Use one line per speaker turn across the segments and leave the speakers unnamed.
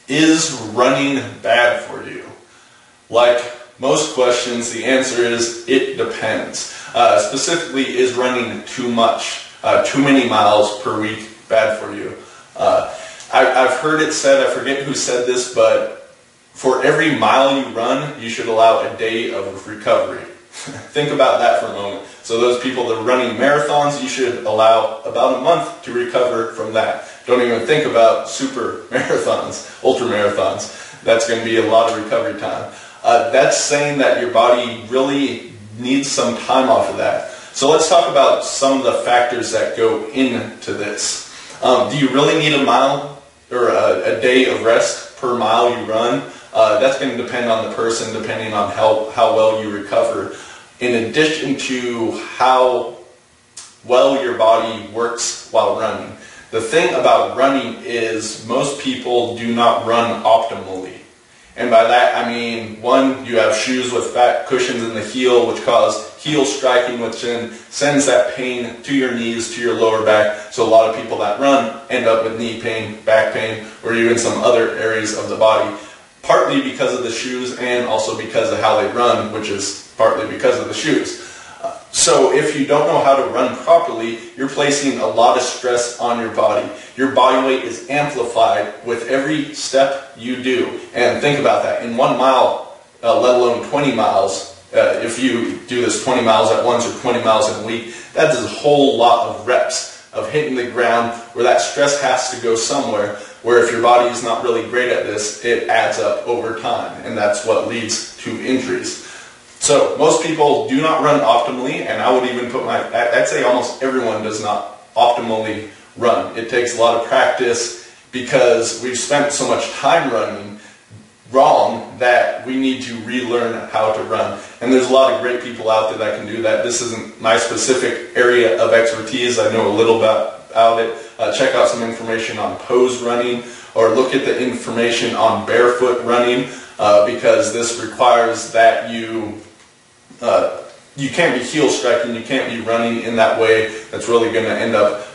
Is running bad for you? Like most questions, the answer is it depends. Specifically, is running too much, too many miles per week bad for you? I've heard it said, I forget who said this, but for every mile you run, you should allow a day of recovery. Think about that for a moment. So those people that are running marathons, you should allow about a month to recover from that. Don't even think about super marathons, ultra marathons. That's going to be a lot of recovery time. That's saying that your body really needs some time off of that. So let's talk about some of the factors that go into this. Do you really need a mile or a day of rest per mile you run? That's going to depend on the person, depending on how well you recover. In addition to how well your body works while running. The thing about running is most people do not run optimally. And by that I mean, one, you have shoes with fat cushions in the heel which cause heel striking, which then sends that pain to your knees, to your lower back. So a lot of people that run end up with knee pain, back pain, or even some other areas of the body. Partly because of the shoes and also because of how they run, which is partly because of the shoes. So if you don't know how to run properly, you're placing a lot of stress on your body. Your body weight is amplified with every step you do. And think about that. In 1 mile, let alone 20 miles, if you do this 20 miles at once or 20 miles in a week, that is a whole lot of reps of hitting the ground where that stress has to go somewhere, where if your body is not really great at this, it adds up over time. And that's what leads to injuries. So most people do not run optimally, and I would even put I'd say almost everyone does not optimally run. It takes a lot of practice because we've spent so much time running wrong that we need to relearn how to run. And there's a lot of great people out there that can do that. This isn't my specific area of expertise. I know a little about it. Check out some information on pose running, or look at the information on barefoot running, because this requires that you can't be heel striking, you can't be running in that way. That's really going to end up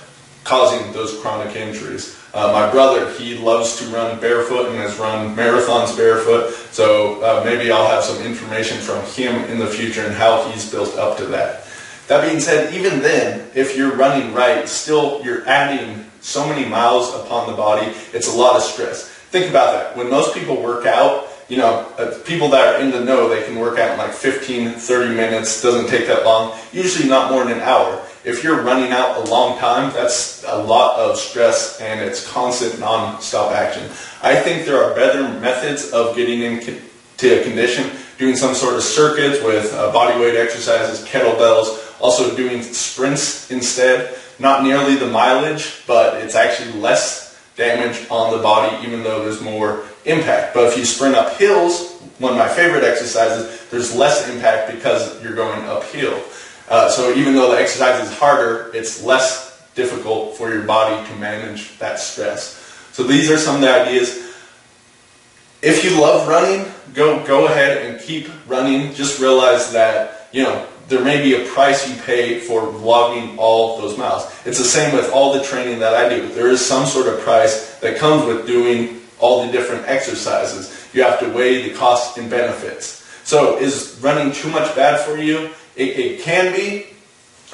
causing those chronic injuries. My brother, he loves to run barefoot and has run marathons barefoot, so maybe I'll have some information from him in the future and how he's built up to that. That being said, even then, if you're running right, still you're adding so many miles upon the body, it's a lot of stress. Think about that. When most people work out, you know, people that are in the know, they can work out in like 15, 30 minutes, doesn't take that long, usually not more than an hour. If you're running out a long time, that's a lot of stress and it's constant non-stop action. I think there are better methods of getting into a condition, doing some sort of circuits with body weight exercises, kettlebells, also doing sprints instead. Not nearly the mileage, but it's actually less damage on the body, even though there's more impact. But if you sprint up hills, one of my favorite exercises, there's less impact because you're going uphill. So even though the exercise is harder, it's less difficult for your body to manage that stress. So these are some of the ideas. If you love running, go ahead and keep running. Just realize that, you know, there may be a price you pay for logging all those miles. It's the same with all the training that I do. There is some sort of price that comes with doing all the different exercises. You have to weigh the costs and benefits. So is running too much bad for you? It can be,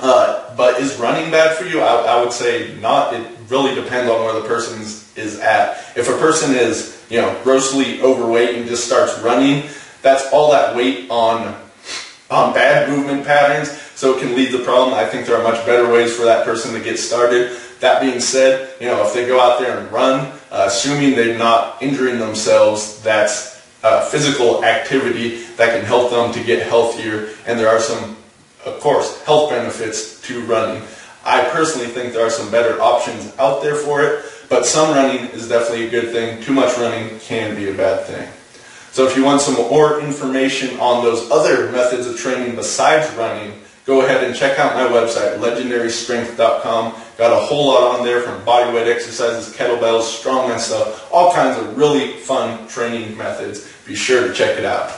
but is running bad for you? I would say not. It really depends on where the person is at. If a person is, you know, grossly overweight and just starts running, that's all that weight on bad movement patterns, so it can lead to the problem. I think there are much better ways for that person to get started. That being said, you know, if they go out there and run, assuming they're not injuring themselves, that's physical activity that can help them to get healthier, and there are some, of course, health benefits to running. I personally think there are some better options out there for it, but some running is definitely a good thing. Too much running can be a bad thing. So if you want some more information on those other methods of training besides running, go ahead and check out my website, legendarystrength.com. Got a whole lot on there, from bodyweight exercises, kettlebells, strongman stuff, all kinds of really fun training methods. Be sure to check it out.